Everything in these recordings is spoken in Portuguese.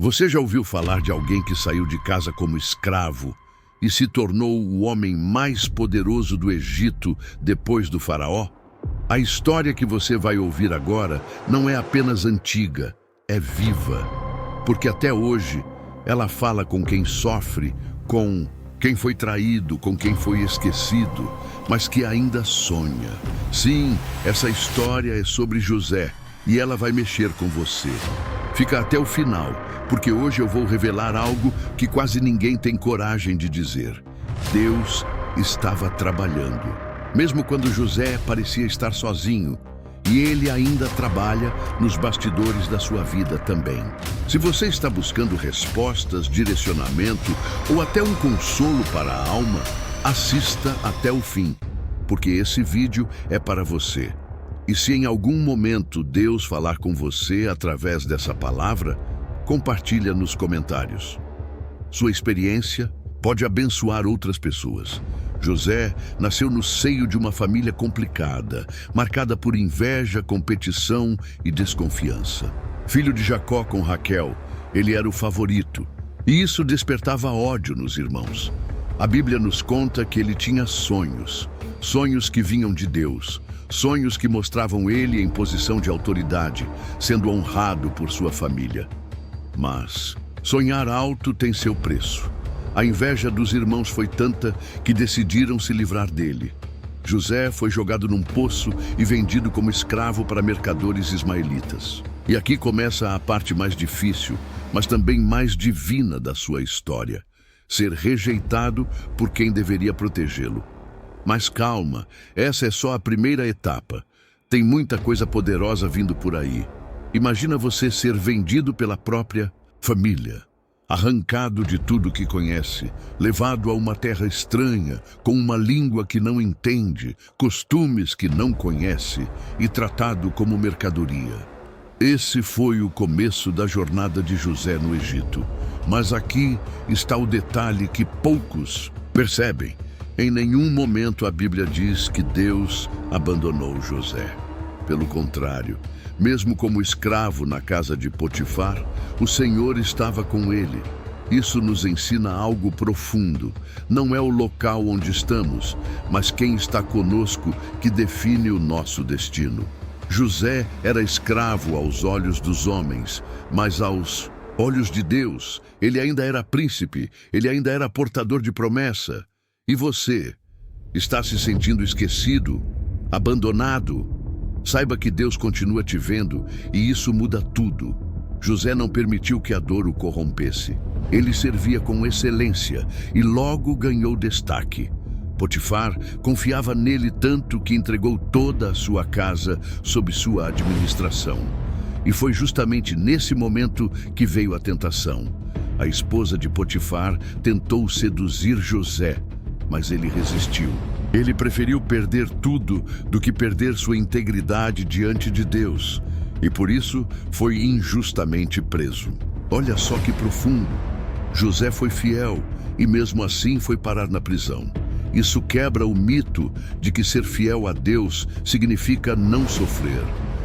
Você já ouviu falar de alguém que saiu de casa como escravo e se tornou o homem mais poderoso do Egito depois do faraó? A história que você vai ouvir agora não é apenas antiga, é viva. Porque até hoje ela fala com quem sofre, com quem foi traído, com quem foi esquecido, mas que ainda sonha. Sim, essa história é sobre José e ela vai mexer com você. Fica até o final, porque hoje eu vou revelar algo que quase ninguém tem coragem de dizer. Deus estava trabalhando, mesmo quando José parecia estar sozinho, e ele ainda trabalha nos bastidores da sua vida também. Se você está buscando respostas, direcionamento ou até um consolo para a alma, assista até o fim, porque esse vídeo é para você. E se em algum momento Deus falar com você através dessa palavra, compartilha nos comentários. Sua experiência pode abençoar outras pessoas. José nasceu no seio de uma família complicada, marcada por inveja, competição e desconfiança. Filho de Jacó com Raquel, ele era o favorito, e isso despertava ódio nos irmãos. A Bíblia nos conta que ele tinha sonhos, sonhos que vinham de Deus, sonhos que mostravam ele em posição de autoridade, sendo honrado por sua família. Mas sonhar alto tem seu preço. A inveja dos irmãos foi tanta que decidiram se livrar dele. José foi jogado num poço e vendido como escravo para mercadores ismaelitas. E aqui começa a parte mais difícil, mas também mais divina da sua história: ser rejeitado por quem deveria protegê-lo. Mas calma, essa é só a primeira etapa. Tem muita coisa poderosa vindo por aí. Imagina você ser vendido pela própria família, arrancado de tudo que conhece, levado a uma terra estranha, com uma língua que não entende, costumes que não conhece e tratado como mercadoria. Esse foi o começo da jornada de José no Egito. Mas aqui está o detalhe que poucos percebem. Em nenhum momento a Bíblia diz que Deus abandonou José. Pelo contrário, mesmo como escravo na casa de Potifar, o Senhor estava com ele. Isso nos ensina algo profundo. Não é o local onde estamos, mas quem está conosco que define o nosso destino. José era escravo aos olhos dos homens, mas aos olhos de Deus, ele ainda era príncipe, ele ainda era portador de promessa. E você, está se sentindo esquecido, abandonado? Saiba que Deus continua te vendo e isso muda tudo. José não permitiu que a dor o corrompesse. Ele servia com excelência e logo ganhou destaque. Potifar confiava nele tanto que entregou toda a sua casa sob sua administração. E foi justamente nesse momento que veio a tentação. A esposa de Potifar tentou seduzir José, mas ele resistiu. Ele preferiu perder tudo do que perder sua integridade diante de Deus, e por isso foi injustamente preso. Olha só que profundo. José foi fiel e mesmo assim foi parar na prisão. Isso quebra o mito de que ser fiel a Deus significa não sofrer.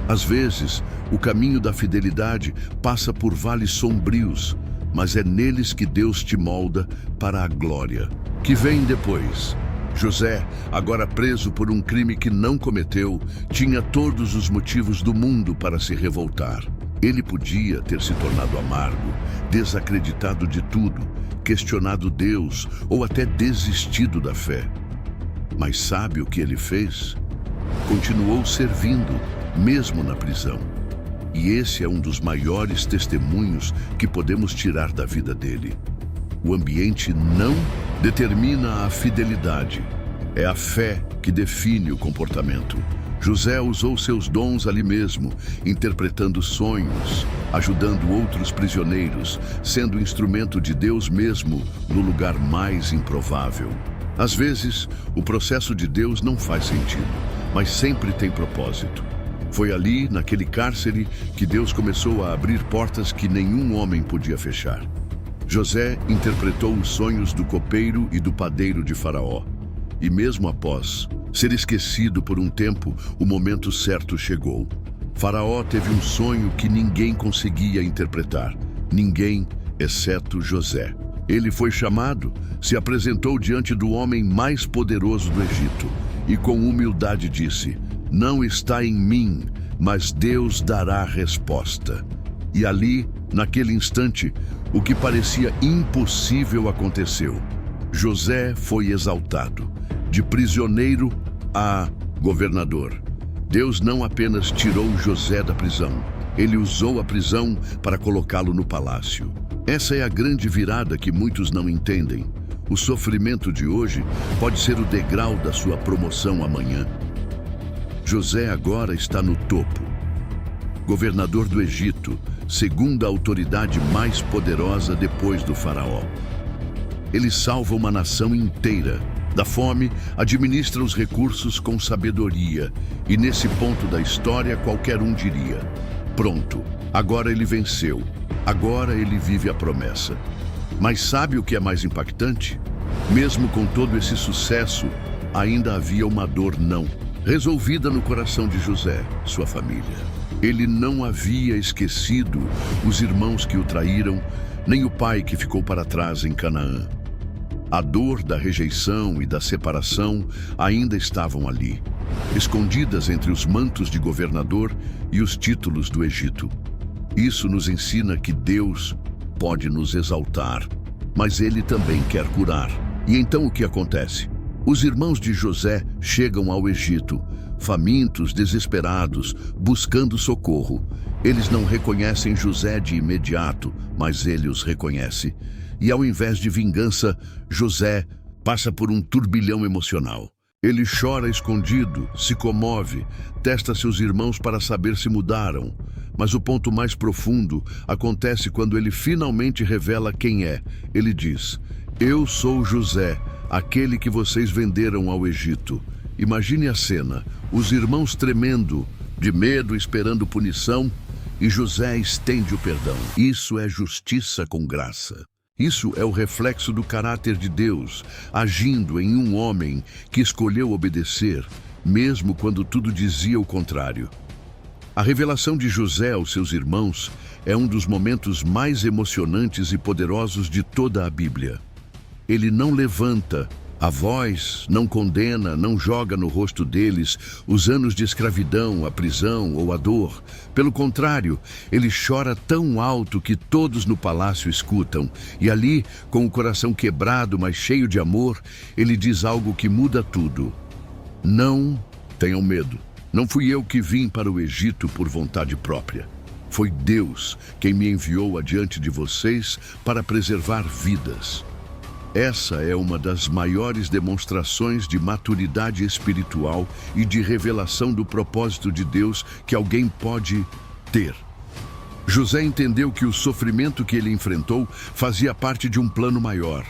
Às vezes, o caminho da fidelidade passa por vales sombrios, mas é neles que Deus te molda para a glória que vem depois. José, agora preso por um crime que não cometeu, tinha todos os motivos do mundo para se revoltar. Ele podia ter se tornado amargo, desacreditado de tudo, questionado Deus ou até desistido da fé. Mas sabe o que ele fez? Continuou servindo, mesmo na prisão. E esse é um dos maiores testemunhos que podemos tirar da vida dele. O ambiente não determina a fidelidade. É a fé que define o comportamento. José usou seus dons ali mesmo, interpretando sonhos, ajudando outros prisioneiros, sendo instrumento de Deus mesmo no lugar mais improvável. Às vezes, o processo de Deus não faz sentido, mas sempre tem propósito. Foi ali, naquele cárcere, que Deus começou a abrir portas que nenhum homem podia fechar. José interpretou os sonhos do copeiro e do padeiro de Faraó. E mesmo após ser esquecido por um tempo, o momento certo chegou. Faraó teve um sonho que ninguém conseguia interpretar. Ninguém, exceto José. Ele foi chamado, se apresentou diante do homem mais poderoso do Egito e com humildade disse: "Não está em mim, mas Deus dará a resposta." E ali, naquele instante, o que parecia impossível aconteceu. José foi exaltado, de prisioneiro a governador. Deus não apenas tirou José da prisão, ele usou a prisão para colocá-lo no palácio. Essa é a grande virada que muitos não entendem. O sofrimento de hoje pode ser o degrau da sua promoção amanhã. José agora está no topo. Governador do Egito, segunda autoridade mais poderosa depois do faraó. Ele salva uma nação inteira da fome, administra os recursos com sabedoria e nesse ponto da história qualquer um diria: pronto, agora ele venceu, agora ele vive a promessa. Mas sabe o que é mais impactante? Mesmo com todo esse sucesso, ainda havia uma dor não resolvida no coração de José, sua família. Ele não havia esquecido os irmãos que o traíram, nem o pai que ficou para trás em Canaã. A dor da rejeição e da separação ainda estavam ali, escondidas entre os mantos de governador e os títulos do Egito. Isso nos ensina que Deus pode nos exaltar, mas Ele também quer curar. E então o que acontece? Os irmãos de José chegam ao Egito, famintos, desesperados, buscando socorro. Eles não reconhecem José de imediato, mas ele os reconhece. E ao invés de vingança, José passa por um turbilhão emocional. Ele chora escondido, se comove, testa seus irmãos para saber se mudaram. Mas o ponto mais profundo acontece quando ele finalmente revela quem é. Ele diz: "Eu sou José, aquele que vocês venderam ao Egito." Imagine a cena, os irmãos tremendo, de medo, esperando punição, e José estende o perdão. Isso é justiça com graça. Isso é o reflexo do caráter de Deus, agindo em um homem que escolheu obedecer, mesmo quando tudo dizia o contrário. A revelação de José aos seus irmãos é um dos momentos mais emocionantes e poderosos de toda a Bíblia. Ele não levanta a voz, não condena, não joga no rosto deles os anos de escravidão, a prisão ou a dor. Pelo contrário, ele chora tão alto que todos no palácio escutam. E ali, com o coração quebrado, mas cheio de amor, ele diz algo que muda tudo. Não tenham medo. Não fui eu que vim para o Egito por vontade própria. Foi Deus quem me enviou adiante de vocês para preservar vidas. Essa é uma das maiores demonstrações de maturidade espiritual e de revelação do propósito de Deus que alguém pode ter. José entendeu que o sofrimento que ele enfrentou fazia parte de um plano maior.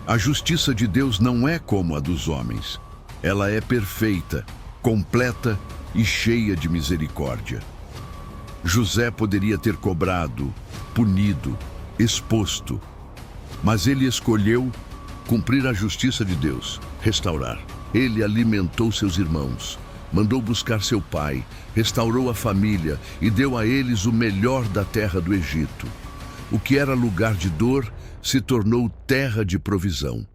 A justiça de Deus não é como a dos homens. Ela é perfeita, completa e cheia de misericórdia. José poderia ter cobrado, punido, exposto, mas ele escolheu cumprir a justiça de Deus, restaurar. Ele alimentou seus irmãos, mandou buscar seu pai, restaurou a família e deu a eles o melhor da terra do Egito. O que era lugar de dor se tornou terra de provisão.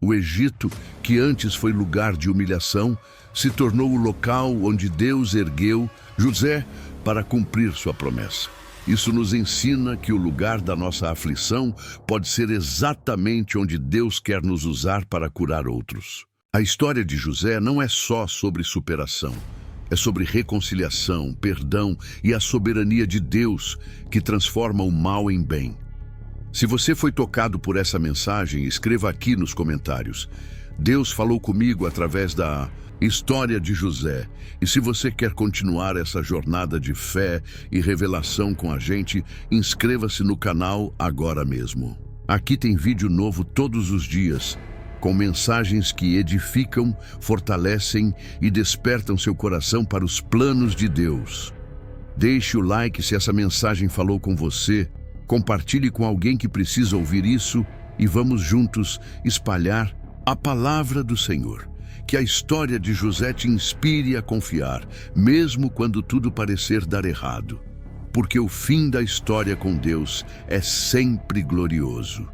O Egito, que antes foi lugar de humilhação, se tornou o local onde Deus ergueu José para cumprir sua promessa. Isso nos ensina que o lugar da nossa aflição pode ser exatamente onde Deus quer nos usar para curar outros. A história de José não é só sobre superação. É sobre reconciliação, perdão e a soberania de Deus que transforma o mal em bem. Se você foi tocado por essa mensagem, escreva aqui nos comentários. Deus falou comigo através da história de José. E se você quer continuar essa jornada de fé e revelação com a gente, inscreva-se no canal agora mesmo. Aqui tem vídeo novo todos os dias, com mensagens que edificam, fortalecem e despertam seu coração para os planos de Deus. Deixe o like se essa mensagem falou com você, compartilhe com alguém que precisa ouvir isso e vamos juntos espalhar a palavra do Senhor. Que a história de José te inspire a confiar, mesmo quando tudo parecer dar errado. porque o fim da história com Deus é sempre glorioso.